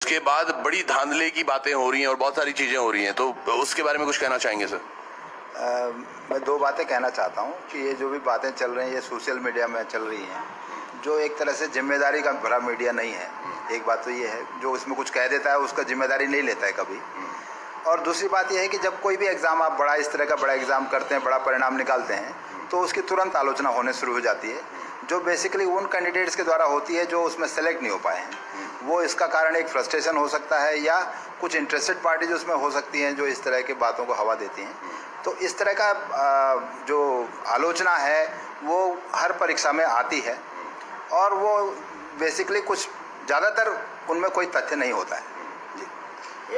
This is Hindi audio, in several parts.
उसके बाद बड़ी धांधले की बातें हो रही हैं और बहुत सारी चीज़ें हो रही हैं, तो उसके बारे में कुछ कहना चाहेंगे सर? मैं दो बातें कहना चाहता हूँ कि ये जो भी बातें चल रही हैं ये सोशल मीडिया में चल रही हैं, जो एक तरह से जिम्मेदारी का भरा मीडिया नहीं है। एक बात तो ये है, जो उसमें कुछ कह देता है उसका जिम्मेदारी नहीं लेता है कभी। और दूसरी बात यह है कि जब कोई भी एग्ज़ाम आप बड़ा इस तरह का बड़ा एग्ज़ाम करते हैं, बड़ा परिणाम निकालते हैं, तो उसकी तुरंत आलोचना होने शुरू हो जाती है, जो बेसिकली उन कैंडिडेट्स के द्वारा होती है जो उसमें सेलेक्ट नहीं हो पाए हैं। वो इसका कारण एक फ्रस्ट्रेशन हो सकता है या कुछ इंटरेस्टेड पार्टीज उसमें हो सकती हैं जो इस तरह की बातों को हवा देती हैं। तो इस तरह का जो आलोचना है वो हर परीक्षा में आती है और वो बेसिकली कुछ ज़्यादातर उनमें कोई तथ्य नहीं होता है।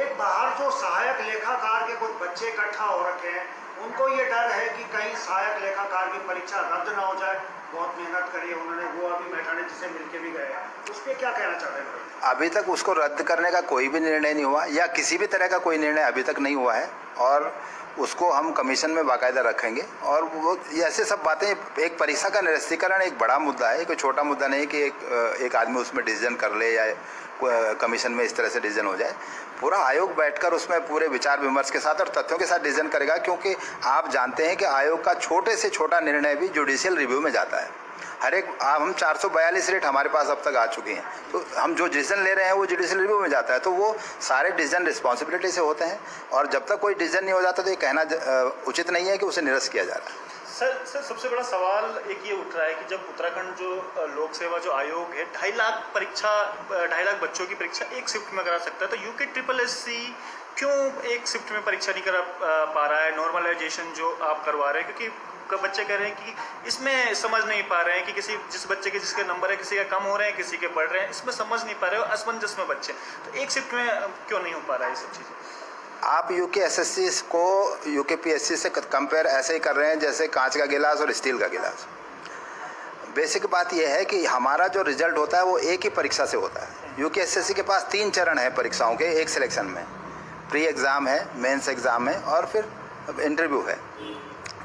एक बाहर जो सहायक लेखाकार के कुछ बच्चे इकट्ठा हो रखे हैं, उनको ये डर है कि कहीं सहायक लेखाकार की परीक्षा रद्द ना हो जाए। बहुत मेहनत करी है उन्होंने, वो अभी मैठाणी जी से मिलके भी गए हैं, उस पर क्या कहना चाह रहे हैं? अभी तक उसको रद्द करने का कोई भी निर्णय नहीं हुआ या किसी भी तरह का कोई निर्णय अभी तक नहीं हुआ है और उसको हम कमीशन में बाकायदा रखेंगे। और वो ऐसे सब बातें, एक परीक्षा का निरस्तीकरण एक बड़ा मुद्दा है, कोई छोटा मुद्दा नहीं कि एक आदमी उसमें डिसीजन कर ले या कमीशन में इस तरह से डिसीजन हो जाए। पूरा आयोग बैठकर उसमें पूरे विचार विमर्श के साथ और तथ्यों के साथ डिसीजन करेगा, क्योंकि आप जानते हैं कि आयोग का छोटे से छोटा निर्णय भी जुडिशियल रिव्यू में जाता है। हर एक हम 442 रेट हमारे पास अब तक आ चुके हैं, तो हम जो डिसीजन ले रहे हैं वो जुडिशियल रिव्यू में जाता है, तो वो सारे डिसीजन रिस्पॉन्सिबिलिटी से होते हैं और जब तक कोई डिसीजन नहीं हो जाता तो ये कहना उचित नहीं है कि उसे निरस्त किया जा रहा है। सर सबसे बड़ा सवाल एक ये उठ रहा है कि जब उत्तराखंड जो लोक सेवा जो आयोग है 2.5 लाख बच्चों की परीक्षा एक शिफ्ट में करा सकता है, तो यूके SSSC क्यों एक शिफ्ट में परीक्षा नहीं करा पा रहा है? नॉर्मलाइजेशन जो आप करवा रहे हैं, क्योंकि बच्चे कह रहे हैं कि इसमें समझ नहीं पा रहे हैं कि जिस बच्चे के जिसके नंबर है किसी का कम हो रहे हैं किसी के बढ़ रहे हैं, इसमें समझ नहीं पा रहे हो, असमंजस में बच्चे, तो एक शिफ्ट में क्यों नहीं हो पा रहा है ये सब चीज़ें? आप UKSSC को UKPSC से कंपेयर ऐसे ही कर रहे हैं जैसे कांच का गिलास और स्टील का गिलास। बेसिक बात यह है कि हमारा जो रिजल्ट होता है वो एक ही परीक्षा से होता है। UKSSC के पास 3 चरण है परीक्षाओं के एक सिलेक्शन में, प्री एग्ज़ाम है, मेंस एग्ज़ाम है और फिर इंटरव्यू है।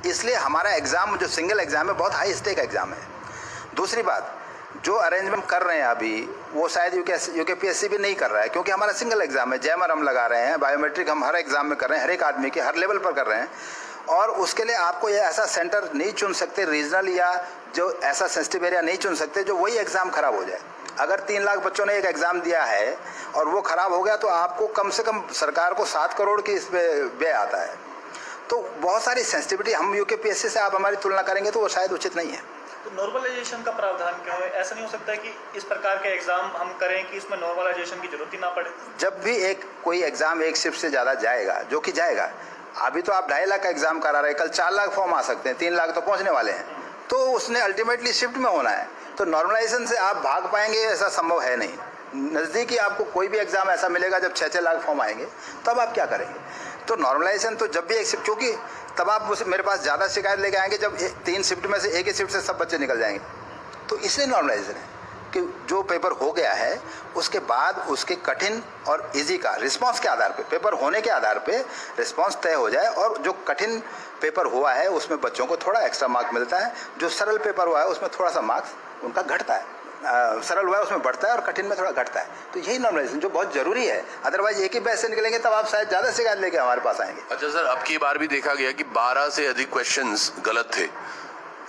इसलिए हमारा एग्ज़ाम जो सिंगल एग्ज़ाम है बहुत हाई स्टेक एग्ज़ाम है। दूसरी बात, जो अरेंजमेंट कर रहे हैं अभी वो शायद UKPSC भी नहीं कर रहा है, क्योंकि हमारा सिंगल एग्ज़ाम है, जैमर हम लगा रहे हैं, बायोमेट्रिक हम हर एग्ज़ाम में कर रहे हैं, हर एक आदमी के हर लेवल पर कर रहे हैं। और उसके लिए आपको ये ऐसा सेंटर नहीं चुन सकते रीजनल या जो ऐसा सेंसिटिव एरिया नहीं चुन सकते जो वही एग्ज़ाम ख़राब हो जाए। अगर 3 लाख बच्चों ने एक एग्ज़ाम दिया है और वो ख़राब हो गया तो आपको कम से कम सरकार को 7 करोड़ की इस पर व्यय आता है। तो बहुत सारी सेंसिटिविटी हम UKPSC से आप हमारी तुलना करेंगे तो वो शायद उचित नहीं है। तो नॉर्मलाइजेशन का प्रावधान क्यों है? ऐसा नहीं हो सकता है कि इस प्रकार के एग्जाम हम करें कि इसमें नॉर्मलाइजेशन की जरूरत ही ना पड़े? जब भी कोई एग्ज़ाम एक शिफ्ट से ज़्यादा जाएगा, जो कि जाएगा, अभी तो आप 2.5 लाख का एग्ज़ाम करा रहे हैं, कल 4 लाख फॉर्म आ सकते हैं, 3 लाख तो पहुँचने वाले हैं, तो उसने अल्टीमेटली शिफ्ट में होना है। तो नॉर्मलाइजेशन से आप भाग पाएंगे ऐसा संभव है नहीं। नज़दीकी आपको कोई भी एग्ज़ाम ऐसा मिलेगा जब 6-6 लाख फॉर्म आएंगे, तब आप क्या करेंगे? तो नॉर्मलाइजेशन तो जब भी एक शिफ्ट, क्योंकि तब आप मेरे पास ज़्यादा शिकायत लेके आएंगे जब 3 शिफ्ट में से एक ही शिफ्ट से सब बच्चे निकल जाएंगे। तो इसलिए नॉर्मलाइजेशन है कि जो पेपर हो गया है उसके बाद उसके कठिन और इजी का रिस्पांस के आधार पे, पेपर होने के आधार पे रिस्पांस तय हो जाए और जो कठिन पेपर हुआ है उसमें बच्चों को थोड़ा एक्स्ट्रा मार्क मिलता है, जो सरल पेपर हुआ है उसमें थोड़ा सा मार्क्स उनका घटता है, सरल हुआ है उसमें बढ़ता है और कठिन में थोड़ा घटता है। तो यही नॉर्मलाइजेशन जो बहुत ज़रूरी है, अदरवाइज एक ही बैच से निकलेंगे तब आप शायद ज़्यादा शिकायत लेके हमारे पास आएंगे। अच्छा सर, अब की बार भी देखा गया कि 12 से अधिक क्वेश्चंस गलत थे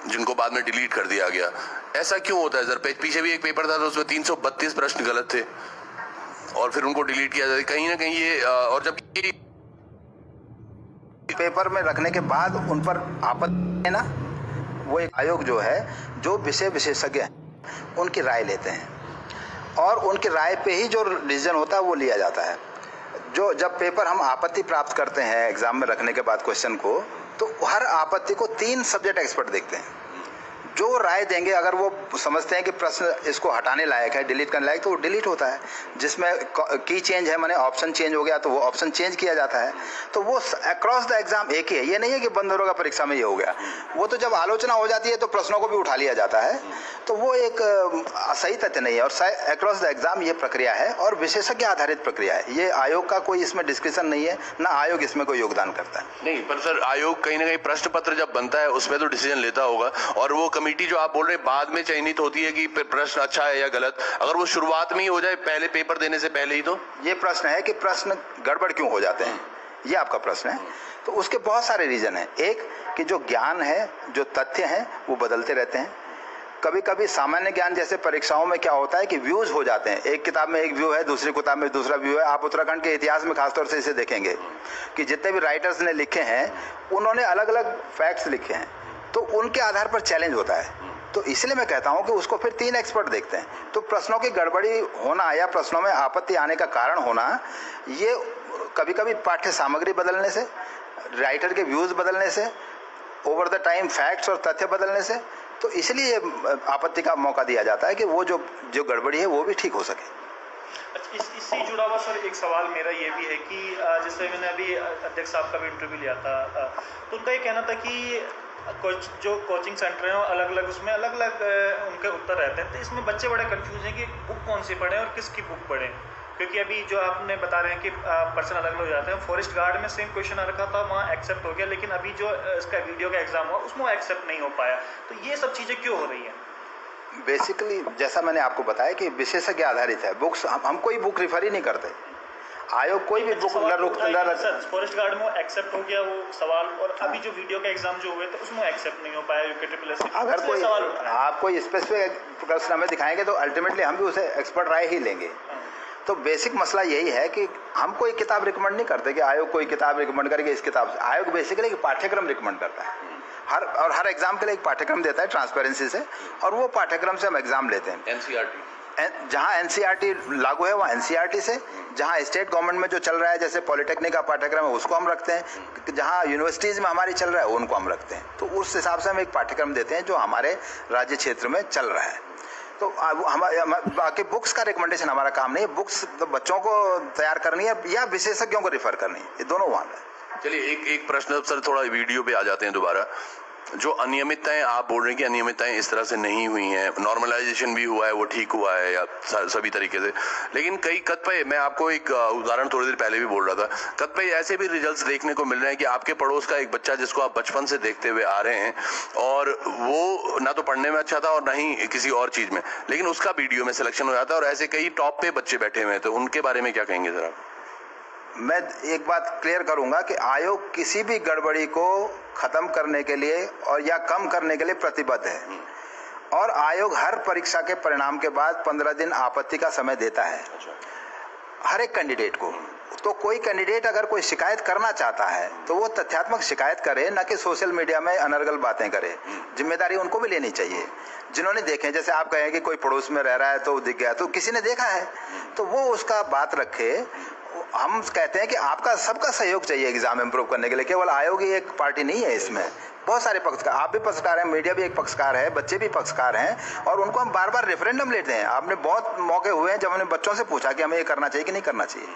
जिनको बाद में डिलीट कर दिया गया। ऐसा क्यों होता है सर? पीछे भी एक पेपर था तो उसमें 332 प्रश्न गलत थे और फिर उनको डिलीट किया जाता है कहीं ना कहीं ये, और जब पेपर में रखने के बाद उन पर आपत्ति है ना, वो एक आयोग जो है जो विषय विशेषज्ञ हैं उनकी राय लेते हैं और उनकी राय पे ही जो डिसीजन होता है वो लिया जाता है। जो जब पेपर हम आपत्ति प्राप्त करते हैं एग्जाम में रखने के बाद क्वेश्चन को, तो हर आपत्ति को 3 सब्जेक्ट एक्सपर्ट देखते हैं। जो राय देंगे, अगर वो समझते हैं कि प्रश्न इसको हटाने लायक है, डिलीट करने लायक, तो वो डिलीट होता है। जिसमें की चेंज है, माने ऑप्शन चेंज हो गया तो वो ऑप्शन चेंज किया जाता है। तो वो अक्रॉस द एग्जाम एक ही है, ये नहीं है कि बंद दरोगा परीक्षा में ये हो गया। वो तो जब आलोचना हो जाती है तो प्रश्नों को भी उठा लिया जाता है, तो वो एक सही तथ्य नहीं है। और अक्रॉस द एग्जाम ये प्रक्रिया है और विशेषज्ञ आधारित प्रक्रिया है। ये आयोग का कोई इसमें डिस्कशन नहीं है, ना आयोग इसमें कोई योगदान करता है। नहीं, पर सर आयोग कहीं ना कहीं प्रश्न पत्र जब बनता है उसमें तो डिसीजन लेता होगा और वो कमेटी जो आप बोल रहे हैं बाद में चयनित होती है कि प्रश्न अच्छा है या गलत, अगर वो शुरुआत में ही हो जाए पहले पेपर देने से पहले ही, तो ये प्रश्न है कि प्रश्न गड़बड़ क्यों हो जाते हैं, ये आपका प्रश्न है। तो उसके बहुत सारे रीजन हैं। एक कि जो ज्ञान है, जो तथ्य हैं वो बदलते रहते हैं। कभी कभी सामान्य ज्ञान जैसे परीक्षाओं में क्या होता है कि व्यूज हो जाते हैं, एक किताब में एक व्यू है, दूसरी किताब में दूसरा व्यू है। आप उत्तराखंड के इतिहास में खासतौर से इसे देखेंगे कि जितने भी राइटर्स ने लिखे हैं उन्होंने अलग अलग फैक्ट्स लिखे हैं, तो उनके आधार पर चैलेंज होता है। तो इसलिए मैं कहता हूं कि उसको फिर 3 एक्सपर्ट देखते हैं। तो प्रश्नों की गड़बड़ी होना या प्रश्नों में आपत्ति आने का कारण होना, ये कभी कभी पाठ्य सामग्री बदलने से, राइटर के व्यूज बदलने से, ओवर द टाइम फैक्ट्स और तथ्य बदलने से, तो इसलिए आपत्ति का मौका दिया जाता है कि वो जो गड़बड़ी है वो भी ठीक हो सके। इससे जुड़ा हुआ सर एक सवाल मेरा ये भी है कि जैसे मैंने अभी अध्यक्ष साहब का भी इंटरव्यू लिया था, तो उनका ये कहना था कि जो कोचिंग सेंटर हैं अलग अलग, उसमें अलग अलग उनके उत्तर रहते हैं, तो इसमें बच्चे बड़े कंफ्यूज हैं कि बुक कौन सी पढ़ें और किसकी बुक पढ़ें, क्योंकि अभी जो आपने बता रहे हैं कि पर्सन अलग अलग हो जाते हैं। फॉरेस्ट गार्ड में सेम क्वेश्चन आ रखा था, वहाँ एक्सेप्ट हो गया, लेकिन अभी जो इसका वीडियो का एग्जाम हुआ उसमें वो एक्सेप्ट नहीं हो पाया। तो ये सब चीज़ें क्यों हो रही हैं? बेसिकली जैसा मैंने आपको बताया कि विशेषज्ञ आधारित है बुक्स, हम कोई बुक रिफर ही नहीं करते। आयोग कोई भी बुक फॉरेस्ट गार्ड में एक्सेप्ट हो गया वो सवाल, और अभी जो वीडियो का एग्जाम जो हुए थे उसमें एक्सेप्ट नहीं हो पाया यूके। अगर कोई आप कोई स्पेसिफिक प्रश्न हमें दिखाएंगे तो अल्टीमेटली हम भी उसे एक्सपर्ट राय ही लेंगे। तो बेसिक मसला यही है कि हम कोई किताब रिकमेंड नहीं करते कि आयोग कोई किताब रिकमेंड करके इस किताब से। आयोग बेसिकली एक पाठ्यक्रम रिकमेंड करता है, हर एग्जाम के लिए एक पाठ्यक्रम देता है ट्रांसपेरेंसी से, और वो पाठ्यक्रम से हम एग्जाम लेते हैं। एनसीईआरटी जहाँ एनसीईआरटी लागू है वहाँ एनसीईआरटी से, जहाँ स्टेट गवर्नमेंट में जो चल रहा है जैसे पॉलिटेक्निक का पाठ्यक्रम है उसको हम रखते हैं, जहाँ यूनिवर्सिटीज़ में हमारी चल रहा है उनको हम रखते हैं। तो उस हिसाब से हम एक पाठ्यक्रम देते हैं जो हमारे राज्य क्षेत्र में चल रहा है। तो हम बाकी बुक्स का रिकमेंडेशन हमारा काम नहीं है। बुक्स तो बच्चों को तैयार करनी है या विशेषज्ञों को रिफर करनी है, ये दोनों वहाँ है। चलिए एक प्रश्न सर, थोड़ा वीडियो पे आ जाते हैं दोबारा। जो अनियमितताएं आप बोल रहे हैं कि अनियमितताएं इस तरह से नहीं हुई हैं, नॉर्मलाइजेशन भी हुआ है, वो ठीक हुआ है या सभी तरीके से, लेकिन कई कतिपय, मैं आपको एक उदाहरण थोड़ी देर पहले भी बोल रहा था, कतिपय ऐसे भी रिजल्ट्स देखने को मिल रहे हैं कि आपके पड़ोस का एक बच्चा जिसको आप बचपन से देखते हुए आ रहे हैं और वो ना तो पढ़ने में अच्छा था और ना ही किसी और चीज में, लेकिन उसका वीडियो में सिलेक्शन हो जाता है और ऐसे कई टॉप पे बच्चे बैठे हुए हैं, तो उनके बारे में क्या कहेंगे सर आप? मैं एक बात क्लियर करूंगा कि आयोग किसी भी गड़बड़ी को खत्म करने के लिए और या कम करने के लिए प्रतिबद्ध है, और आयोग हर परीक्षा के परिणाम के बाद 15 दिन आपत्ति का समय देता है हर एक कैंडिडेट को। तो कोई कैंडिडेट अगर कोई शिकायत करना चाहता है तो वो तथ्यात्मक शिकायत करे, न कि सोशल मीडिया में अनर्गल बातें करे। जिम्मेदारी उनको भी लेनी चाहिए जिन्होंने देखे। जैसे आप कहें कि कोई पड़ोस में रह रहा है तो दिख गया, तो किसी ने देखा है तो वो उसका बात रखे। हम कहते हैं कि आपका सबका सहयोग चाहिए एग्जाम इंप्रूव करने के लिए, केवल आयोग ही एक पार्टी नहीं है, इसमें बहुत सारे पक्षकार, आप भी पक्षकार हैं, मीडिया भी एक पक्षकार है, बच्चे भी पक्षकार हैं, और उनको हम बार बार रेफरेंडम लेते हैं। आपने बहुत मौके हुए हैं जब हमने बच्चों से पूछा कि हमें ये करना चाहिए कि नहीं करना चाहिए।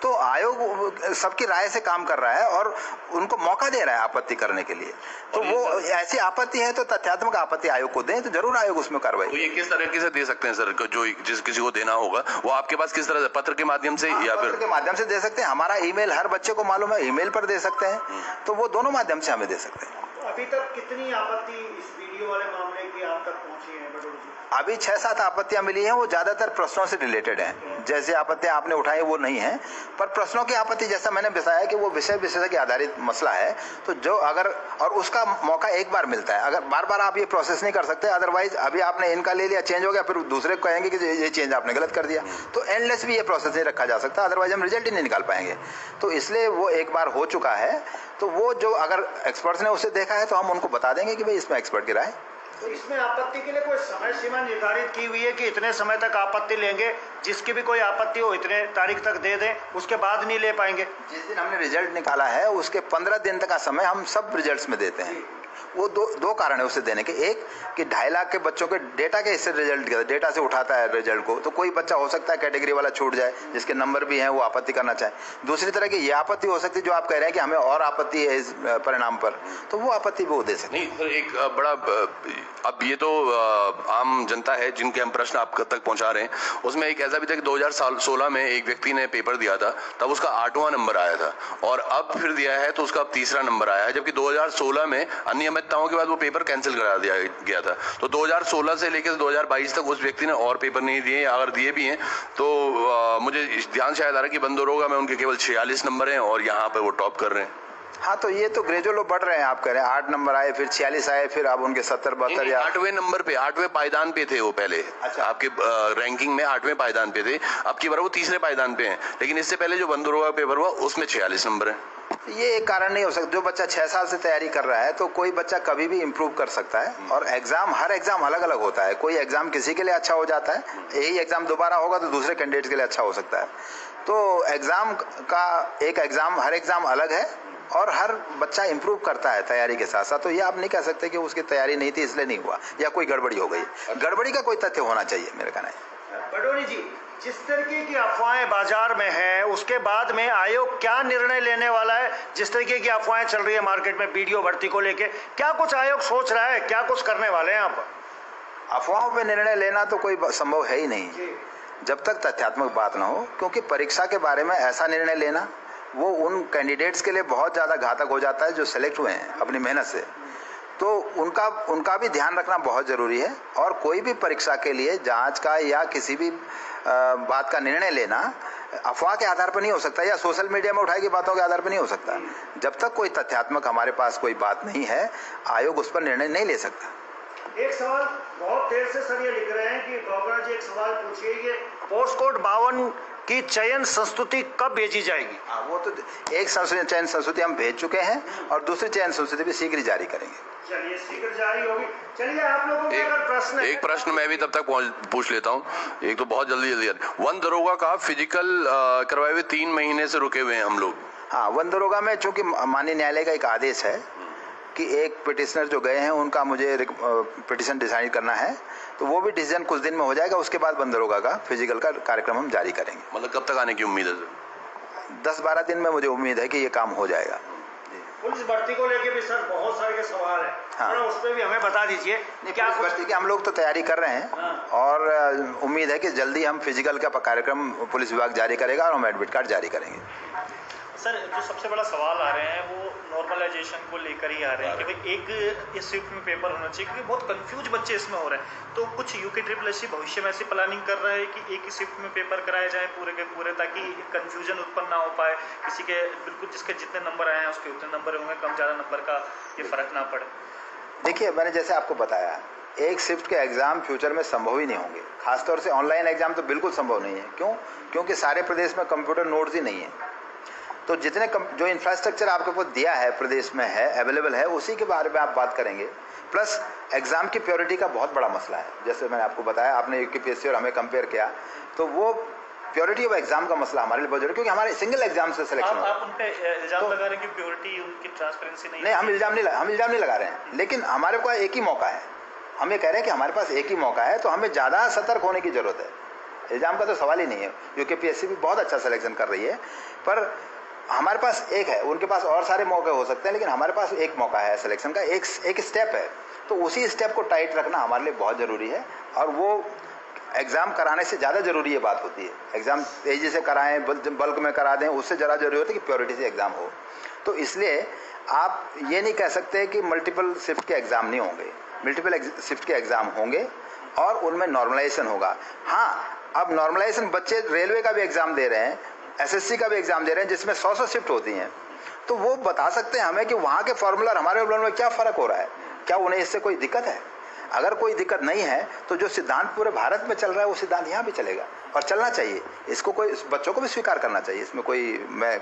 तो आयोग सबकी राय से काम कर रहा है और उनको मौका दे रहा है आपत्ति करने के लिए। तो वो ऐसी आपत्ति है तो तथ्यात्मक आपत्ति आयोग को दें, तो जरूर आयोग उसमें कार्रवाई। तो ये किस तरीके से दे सकते हैं सर, जो जिस किसी को देना होगा वो आपके पास किस तरह से, पत्र के माध्यम से या फिर? पत्र के माध्यम से दे सकते हैं, हमारा ईमेल हर बच्चे को मालूम है, ईमेल पर दे सकते हैं, तो वो दोनों माध्यम से हमें दे सकते हैं। अभी तक कितनी आपत्ति इस वीडियो वाले मामले की आप तक पहुंची है बटोर जी? अभी 6-7 आपत्तियां मिली हैं, वो ज्यादातर प्रश्नों से रिलेटेड हैं। जैसे आपत्तियां आपने उठाई वो नहीं है, पर प्रश्नों की आपत्ति जैसा मैंने बताया कि वो विषय के आधारित मसला है। तो जो अगर, और उसका मौका एक बार मिलता है, अगर बार बार आप ये प्रोसेस नहीं कर सकते, अदरवाइज अभी आपने इनका ले लिया, चेंज हो गया, फिर दूसरे को कहेंगे कि ये चेंज आपने गलत कर दिया, तो एंडलेस भी ये प्रोसेस नहीं रखा जा सकता, अदरवाइज हम रिजल्ट ही नहीं निकाल पाएंगे। तो इसलिए वो एक बार हो चुका है, तो वो जो अगर एक्सपर्ट्स ने उसे देखा है तो हम उनको बता देंगे कि भाई इसमें एक्सपर्ट की राय। तो इसमें आपत्ति के लिए कोई समय सीमा निर्धारित की हुई है कि इतने समय तक आपत्ति लेंगे, जिसकी भी कोई आपत्ति हो इतने तारीख तक दे दें, उसके बाद नहीं ले पाएंगे? जिस दिन हमने रिजल्ट निकाला है उसके 15 दिन तक का समय हम सब रिजल्ट्स में देते हैं। वो दो कारण है उसे देने के। एक कि 2.5 लाख के बच्चों के डेटा के इससे रिजल्ट डेटा से उठाता है रिजल्ट को, तो कोई बच्चा हो सकता है कैटेगरी वाला छूट जाए जिसके नंबर भी हैं, वो आपत्ति करना चाहे। दूसरी तरह की ये आपत्ति हो सकती है जो आप कह रहे हैं कि हमें और आपत्ति है इस परिणाम पर, तो वो आपत्ति भी वो दे सकते हैं। नहीं सर, एक बड़ा, अब ये तो आम जनता है जिनके हम प्रश्न आप तक पहुंचा रहे हैं, उसमें एक ऐसा भी था कि 2016 में एक व्यक्ति ने पेपर दिया था, तब उसका 8वां नंबर आया था, और अब फिर दिया है तो उसका अब 3रा नंबर आया है, जबकि 2016 में अन्य अनियमितताओं के बाद वो पेपर कैंसिल करा दिया गया था। तो 2016 से लेकर 2022 तक उस व्यक्ति ने और पेपर नहीं दिए, अगर दिए भी हैं तो मुझे ध्यान शायद आ रहा है कि बंदरोगा में उनके केवल 46 नंबर हैं और यहाँ पे वो टॉप कर रहे हैं। हाँ, तो ये तो ग्रेजुअल बढ़ रहे हैं, आप कह रहे हैं 8 नंबर आए, फिर 46 आए, फिर अब उनके 70-72 या 8वें नंबर पे, 8वें पायदान पे थे वो पहले। अच्छा। आपके रैंकिंग में 8वें पायदान पे थे, अब की बार वो 3रे पायदान पे हैं, लेकिन इससे पहले जो बंदरोगा पेपर हुआ उसमें 46 नंबर है। ये एक कारण नहीं हो सकता। जो बच्चा 6 साल से तैयारी कर रहा है तो कोई बच्चा कभी भी इम्प्रूव कर सकता है, और एग्जाम, हर एग्जाम अलग अलग होता है। कोई एग्जाम किसी के लिए अच्छा हो जाता है, यही एग्जाम दोबारा होगा तो दूसरे कैंडिडेट के लिए अच्छा हो सकता है। तो एग्जाम का एक एग्जाम, हर एग्जाम अलग है और हर बच्चा इम्प्रूव करता है तैयारी के साथ साथ। तो ये आप नहीं कह सकते कि उसकी तैयारी नहीं थी इसलिए नहीं हुआ या कोई गड़बड़ी हो गई। गड़बड़ी का कोई तथ्य होना चाहिए, मेरा कहना है। बडोनी जी, जिस तरीके की अफवाहें बाजार में हैं, उसके बाद में आयोग क्या निर्णय लेने वाला है? जिस तरीके की अफवाहें चल रही है मार्केट में बीडीओ भर्ती को लेके, क्या कुछ आयोग सोच रहा है, क्या कुछ करने वाले हैं आप? अफवाहों पे निर्णय लेना तो कोई संभव है ही नहीं जब तक तथ्यात्मक बात ना हो, क्योंकि परीक्षा के बारे में ऐसा निर्णय लेना वो उन कैंडिडेट्स के लिए बहुत ज़्यादा घातक हो जाता है जो सेलेक्ट हुए हैं अपनी मेहनत से। तो उनका भी ध्यान रखना बहुत ज़रूरी है। और कोई भी परीक्षा के लिए जांच का या किसी भी बात का निर्णय लेना अफवाह के आधार पर नहीं हो सकता या सोशल मीडिया में उठाई गई बातों के आधार पर नहीं हो सकता। जब तक कोई तथ्यात्मक हमारे पास कोई बात नहीं है, आयोग उस पर निर्णय नहीं ले सकता। एक सवाल बहुत देर से सर ये लिख रहे हैं कि डोगरा जी एक सवाल पूछिए, ये पोस्ट कोड 52 की चयन संस्तुति कब भेजी जाएगी? वो तो एक चयन संस्तुति हम भेज चुके हैं और दूसरी चयन संस्तुति भी शीघ्र जारी करेंगे। चलिए, शीघ्र जारी होगी। चलिए, आप लोगों के अगर प्रश्न है, एक प्रश्न मैं भी तब तक पूछ लेता हूँ, एक तो बहुत जल्दी वन दरोगा का फिजिकल करवाए हुए 3 महीने से रुके हुए हैं हम लोग। हाँ, वन दरोगा में चूंकि माननीय न्यायालय का एक आदेश है कि एक पिटिशनर जो गए हैं उनका मुझे पिटिशन डिसाइड करना है, तो वो भी डिसीजन कुछ दिन में हो जाएगा। उसके बाद वन दरोगा का फिजिकल का कार्यक्रम हम जारी करेंगे। मतलब कब तक आने की उम्मीद है? 10-12 दिन में मुझे उम्मीद है कि ये काम हो जाएगा। पुलिस भर्ती को लेके भी सर बहुत सारे के सवाल है। हाँ, उस पर भी हमें बता दीजिए क्या पुलिस भर्ती की हम लोग तो तैयारी कर रहे हैं। हाँ। और उम्मीद है कि जल्दी हम फिजिकल का कार्यक्रम पुलिस विभाग जारी करेगा और हम एडमिट कार्ड जारी करेंगे। सर, जो सबसे बड़ा सवाल आ रहे हैं वो नॉर्मलाइजेशन को लेकर ही आ रहे हैं कि भाई एक इस शिफ्ट में पेपर होना चाहिए, क्योंकि बहुत कंफ्यूज बच्चे इसमें हो रहे हैं। तो कुछ यूके ट्रिपल भविष्य में ऐसी प्लानिंग कर रहा है कि एक ही शिफ्ट में पेपर कराए जाए पूरे के पूरे, ताकि कंफ्यूजन उत्पन्न ना हो पाए, किसी के बिल्कुल जिसके जितने नंबर आए हैं उसके उतने नंबर होंगे, कम ज़्यादा नंबर का ये फर्क ना पड़े। देखिए, मैंने जैसे आपको बताया, एक शिफ्ट के एग्जाम फ्यूचर में संभव ही नहीं होंगे। खासतौर से ऑनलाइन एग्जाम तो बिल्कुल संभव नहीं है। क्यों? क्योंकि सारे प्रदेश में कंप्यूटर नोड्स ही नहीं है। तो जितने जो इंफ्रास्ट्रक्चर आपके पास दिया है प्रदेश में है, अवेलेबल है, उसी के बारे में आप बात करेंगे। प्लस एग्जाम की प्योरिटी का बहुत बड़ा मसला है। जैसे मैंने आपको बताया, आपने यूकेपीएससी और हमें कंपेयर किया, तो वो प्योरिटी ऑफ एग्जाम का मसला हमारे लिए बहुत जरूरी, क्योंकि हमारे सिंगल एग्जाम से सिलेक्शन होगा। आप उन पे इल्जाम लगा रहे हैं कि प्योरिटी उनकी ट्रांसपेरेंसी नहीं, हम इल्जाम नहीं लगा रहे हैं, लेकिन हमारे पास एक ही मौका है। हम ये कह रहे हैं कि हमारे पास एक ही मौका है, तो हमें ज़्यादा सतर्क होने की जरूरत है। इल्जाम का तो सवाल ही नहीं है। यूकेपीएससी भी बहुत अच्छा सिलेक्शन कर रही है, पर हमारे पास एक है, उनके पास और सारे मौके हो सकते हैं, लेकिन हमारे पास एक मौका है सिलेक्शन का, एक स्टेप है। तो उसी स्टेप को टाइट रखना हमारे लिए बहुत ज़रूरी है, और वो एग्ज़ाम कराने से ज़्यादा ज़रूरी ये बात होती है। एग्ज़ाम तेज़ी से कराएं, बल्क में करा दें, उससे ज़्यादा जरूरी होती है कि प्योरिटी से एग्ज़ाम हो। तो इसलिए आप ये नहीं कह सकते कि मल्टीपल शिफ्ट के एग्ज़ाम नहीं होंगे। मल्टीपल शिफ्ट के एग्ज़ाम होंगे और उनमें नॉर्मलाइजेशन होगा। हाँ, अब नॉर्मलाइजेशन बच्चे रेलवे का भी एग्ज़ाम दे रहे हैं, एसएससी का भी एग्जाम दे रहे हैं, जिसमें 100 शिफ्ट होती हैं। तो वो बता सकते हैं हमें कि वहाँ के फॉर्मूला और हमारे फॉर्मूला में क्या फ़र्क हो रहा है, क्या उन्हें इससे कोई दिक्कत है। अगर कोई दिक्कत नहीं है तो जो सिद्धांत पूरे भारत में चल रहा है वो सिद्धांत यहाँ भी चलेगा और चलना चाहिए। इसको कोई बच्चों को भी स्वीकार करना चाहिए, इसमें कोई मैं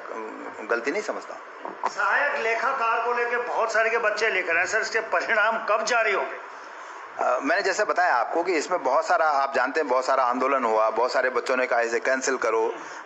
गलती नहीं समझता हूँ। सहायक लेखाकार को लेकर बहुत सारे के बच्चे लिख रहे हैं सर, इसके परिणाम कब जारी होंगे? मैंने जैसे बताया आपको कि इसमें बहुत सारा, आप जानते हैं, बहुत सारा आंदोलन हुआ, बहुत सारे बच्चों ने कहा इसे कैंसिल करो,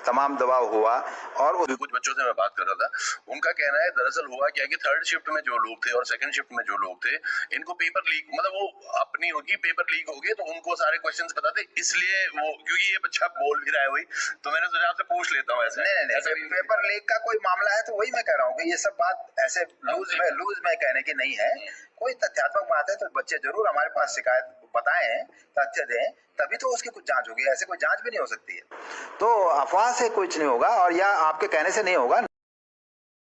तमाम दबाव हुआ। और कुछ बच्चों से मैं बात कर रहा था, उनका कहना है दरअसल हुआ क्या कि 3rd शिफ्ट में जो लोग थे और 2nd शिफ्ट में जो लोग थे, इनको पेपर लीक, मतलब वो अपनी होगी पेपर लीक हो गए, तो उनको सारे क्वेश्चंस पता थे, इसलिए वो, क्योंकि ये बच्चा बोल भी रहा है वही, तो मैंने सोचा आपसे पूछ लेता हूँ। नहीं, पेपर लीक का कोई मामला है तो वही मैं कह रहा हूँ कि ये सब बात ऐसे लूज में कहने की नहीं है। कोई तथ्यात्मक बात है तो बच्चे जरूर हमारे पास शिकायत बताएं, तथ्य दें, तभी तो उसकी कुछ जांच होगी। ऐसे कोई जांच भी नहीं हो सकती है। तो अफवाह से कुछ नहीं होगा, और या आपके कहने से नहीं होगा।